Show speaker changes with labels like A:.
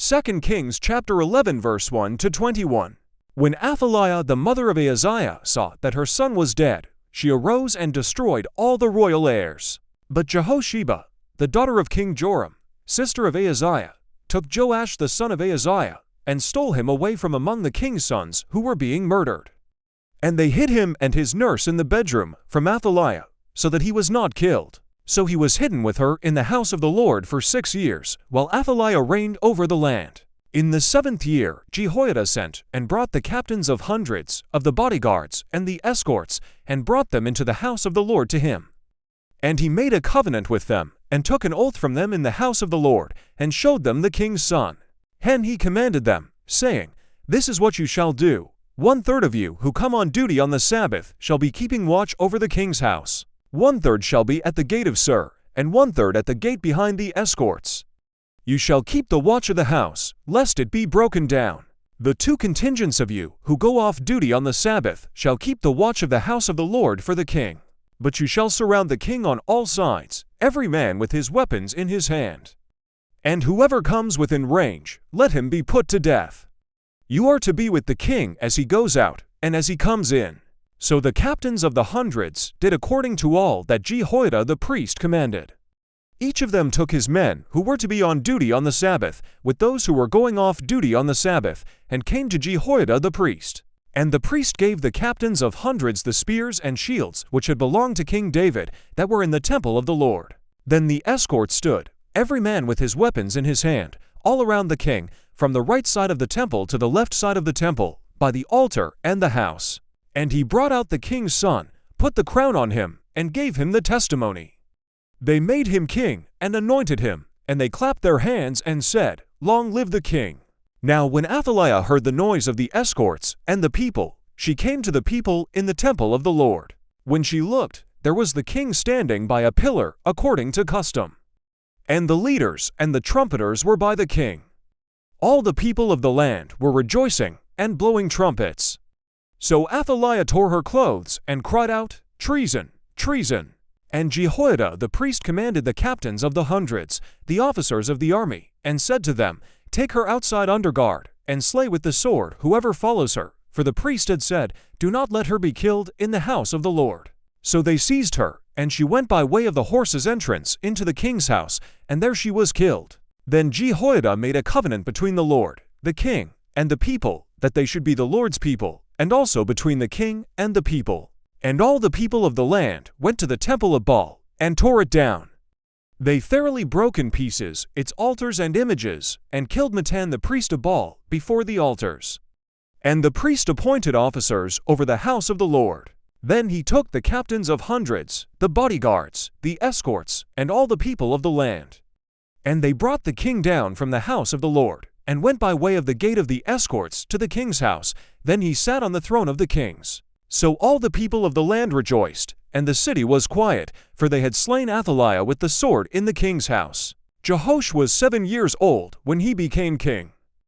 A: 2 Kings chapter 11 verse 1 to 21. When Athaliah the mother of Ahaziah saw that her son was dead, she arose and destroyed all the royal heirs. But Jehosheba, the daughter of King Joram, sister of Ahaziah, took Joash the son of Ahaziah, and stole him away from among the king's sons who were being murdered. And they hid him and his nurse in the bedroom from Athaliah, so that he was not killed. So he was hidden with her in the house of the Lord for 6 years, while Athaliah reigned over the land. In the 7th year Jehoiada sent and brought the captains of hundreds, of the bodyguards, and the escorts, and brought them into the house of the Lord to him. And he made a covenant with them, and took an oath from them in the house of the Lord, and showed them the king's son. And he commanded them, saying, This is what you shall do. 1/3 of you who come on duty on the Sabbath shall be keeping watch over the king's house. 1/3 shall be at the gate of Sur, and 1/3 at the gate behind the escorts. You shall keep the watch of the house, lest it be broken down. The 2 contingents of you who go off duty on the Sabbath shall keep the watch of the house of the Lord for the king. But you shall surround the king on all sides, every man with his weapons in his hand. And whoever comes within range, let him be put to death. You are to be with the king as he goes out, and as he comes in. So the captains of the hundreds did according to all that Jehoiada the priest commanded. Each of them took his men who were to be on duty on the Sabbath, with those who were going off duty on the Sabbath, and came to Jehoiada the priest. And the priest gave the captains of hundreds the spears and shields which had belonged to King David, that were in the temple of the Lord. Then the escort stood, every man with his weapons in his hand, all around the king, from the right side of the temple to the left side of the temple, by the altar and the house. And he brought out the king's son, put the crown on him, and gave him the testimony. They made him king, and anointed him, and they clapped their hands and said, Long live the king! Now when Athaliah heard the noise of the escorts and the people, she came to the people in the temple of the Lord. When she looked, there was the king standing by a pillar according to custom. And the leaders and the trumpeters were by the king. All the people of the land were rejoicing and blowing trumpets. So Athaliah tore her clothes and cried out, Treason! Treason! And Jehoiada the priest commanded the captains of the hundreds, the officers of the army, and said to them, Take her outside under guard, and slay with the sword whoever follows her. For the priest had said, Do not let her be killed in the house of the Lord. So they seized her, and she went by way of the horses' entrance into the king's house, and there she was killed. Then Jehoiada made a covenant between the Lord, the king, and the people, that they should be the Lord's people, and also between the king and the people. And all the people of the land went to the temple of Baal, and tore it down. They thoroughly broke in pieces its altars and images, and killed Mattan the priest of Baal before the altars. And the priest appointed officers over the house of the Lord. Then he took the captains of hundreds, the bodyguards, the escorts, and all the people of the land. And they brought the king down from the house of the Lord, and went by way of the gate of the escorts to the king's house. Then he sat on the throne of the kings. So all the people of the land rejoiced, and the city was quiet, for they had slain Athaliah with the sword in the king's house. Joash was 7 years old when he became king.